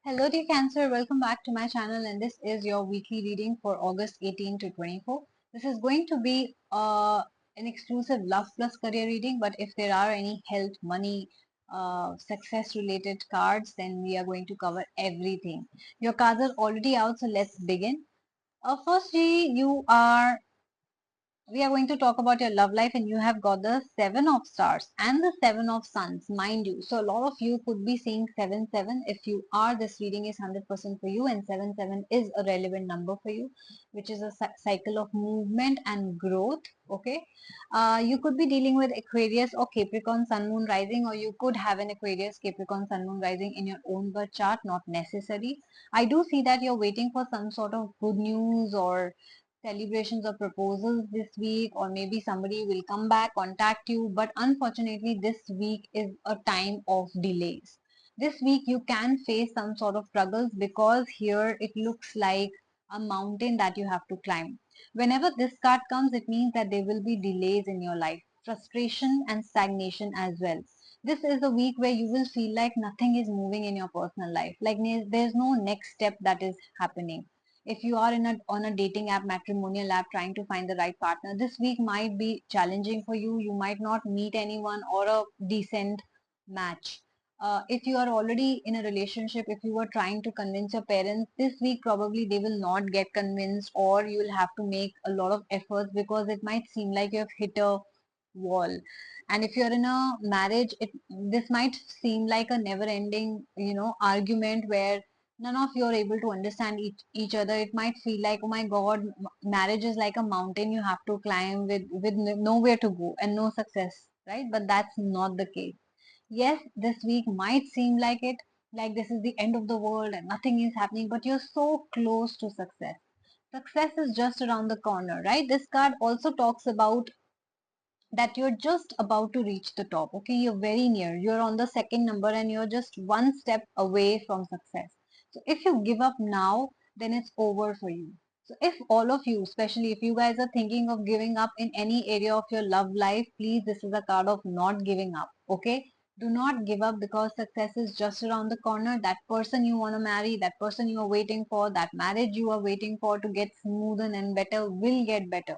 Hello dear Cancer, welcome back to my channel and this is your weekly reading for August 18 to 24. This is going to be an exclusive love plus career reading, but if there are any health, money, success related cards, then we are going to cover everything. Your cards are already out, so let's begin. Firstly, we are going to talk about your love life, and you have got the seven of stars and the seven of suns, mind you. So a lot of you could be seeing 7 7. If you are, this reading is 100% for you, and 7 7 is a relevant number for you, which is a cycle of movement and growth. Okay, you could be dealing with Aquarius or Capricorn sun moon rising, or you could have an Aquarius Capricorn sun moon rising in your own birth chart. Not necessary. I do see that you're waiting for some sort of good news or celebrations or proposals this week, or maybe somebody will come back, contact you. But unfortunately, this week is a time of delays. This week, you can face some sort of struggles because here it looks like a mountain that you have to climb. Whenever this card comes, it means that there will be delays in your life, frustration and stagnation as well. This is a week where you will feel like nothing is moving in your personal life, like there's no next step that is happening. If you are on a dating app, matrimonial app, trying to find the right partner, this week might be challenging for you. You might not meet anyone or a decent match. If you are already in a relationship, if you are trying to convince your parents, this week probably they will not get convinced, or you will have to make a lot of efforts because it might seem like you have hit a wall. And if you're in a marriage, this might seem like a never ending argument where none of you are able to understand each other. It might feel like, oh my god, marriage is like a mountain you have to climb with nowhere to go and no success, right? But that's not the case. Yes, this week might seem like it, like this is the end of the world and nothing is happening, but you're so close to success. Success is just around the corner, right? This card also talks about that you're just about to reach the top. Okay, you're very near, you're on the second number and you're just one step away from success. So if you give up now, then it's over for you. So if all of you, especially if you guys are thinking of giving up in any area of your love life, please, this is a card of not giving up. Okay, do not give up because success is just around the corner. That person you want to marry, that person you are waiting for, that marriage you are waiting for to get smoother and better will get better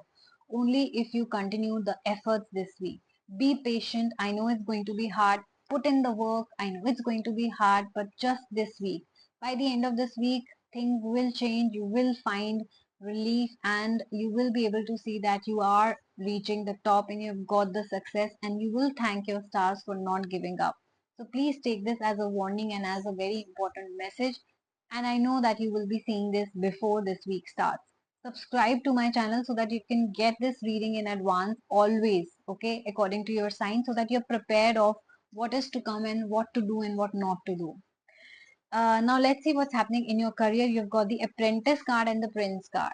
only if you continue the efforts this week. Be patient. I know it's going to be hard. Put in the work. I know it's going to be hard, but just this week. By the end of this week, things will change. You will find relief and you will be able to see that you are reaching the top and you've got the success, and you will thank your stars for not giving up. So please take this as a warning and as a very important message. And I know that you will be seeing this before this week starts. Subscribe to my channel so that you can get this reading in advance always, okay, according to your sign, so that you're prepared of what is to come and what to do and what not to do. Now let's see what's happening in your career. You've got the apprentice card and the prince card.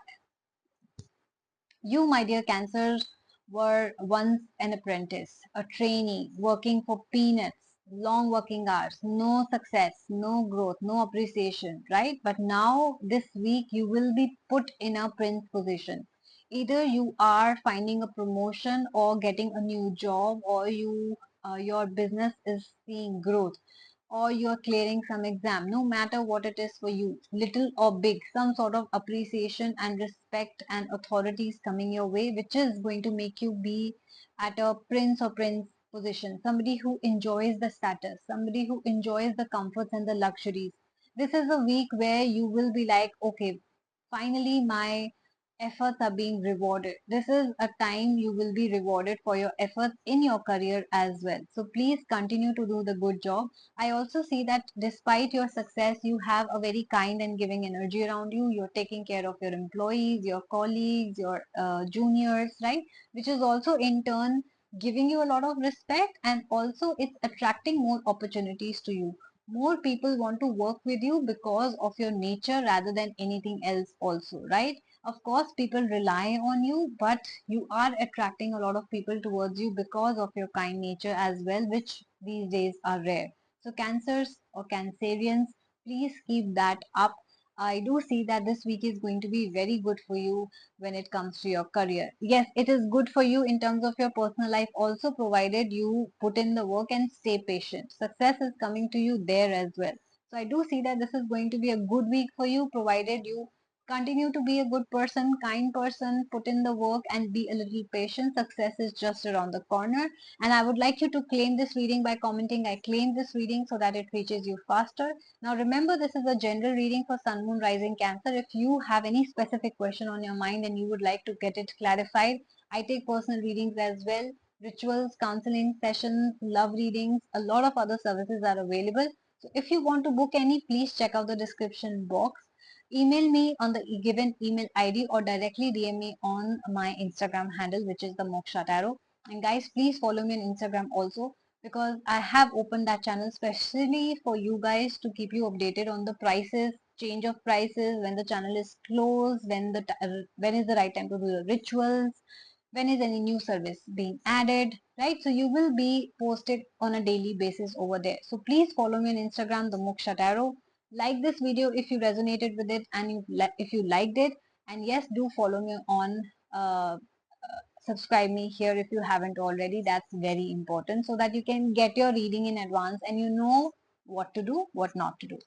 You, my dear cancers, were once an apprentice, a trainee, working for peanuts, long working hours, no success, no growth, no appreciation, right? But now, this week, you will be put in a prince position. Either you are finding a promotion or getting a new job, or your business is seeing growth, or you're clearing some exam. No matter what it is for you, little or big, some sort of appreciation and respect and authority is coming your way, which is going to make you be at a prince or prince position. Somebody who enjoys the status, somebody who enjoys the comforts and the luxuries. This is a week where you will be like, okay, finally my efforts are being rewarded. This is a time you will be rewarded for your efforts in your career as well. So please continue to do the good job. I also see that despite your success, you have a very kind and giving energy around you. You're taking care of your employees, your colleagues, your juniors, right? Which is also in turn giving you a lot of respect, and also it's attracting more opportunities to you. More people want to work with you because of your nature rather than anything else also, right? Of course, people rely on you, but you are attracting a lot of people towards you because of your kind nature as well, which these days are rare. So cancers or cancerians, please keep that up. I do see that this week is going to be very good for you when it comes to your career. Yes, it is good for you in terms of your personal life also, provided you put in the work and stay patient. Success is coming to you there as well. So I do see that this is going to be a good week for you, provided you continue to be a good person, kind person, put in the work and be a little patient. Success is just around the corner. And I would like you to claim this reading by commenting, I claim this reading, so that it reaches you faster. Now remember, this is a general reading for Sun, Moon, Rising, Cancer. If you have any specific question on your mind and you would like to get it clarified, I take personal readings as well. Rituals, counseling sessions, love readings, a lot of other services are available. So if you want to book any, please check out the description box. Email me on the given email ID or directly DM me on my Instagram handle, which is the Moksha Tarot. And guys, please follow me on Instagram also, because I have opened that channel specially for you guys to keep you updated on the prices, change of prices, when the channel is closed, when is the right time to do the rituals, when is any new service being added, right? So you will be posted on a daily basis over there. So please follow me on Instagram, the Moksha Tarot. Like this video if you resonated with it and if you liked it, and yes, do follow me on subscribe me here if you haven't already. That's very important, so that you can get your reading in advance and you know what to do, what not to do.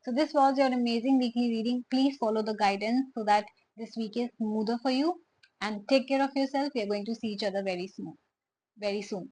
So this was your amazing weekly reading. Please follow the guidance so that this week is smoother for you, and take care of yourself. We are going to see each other very soon.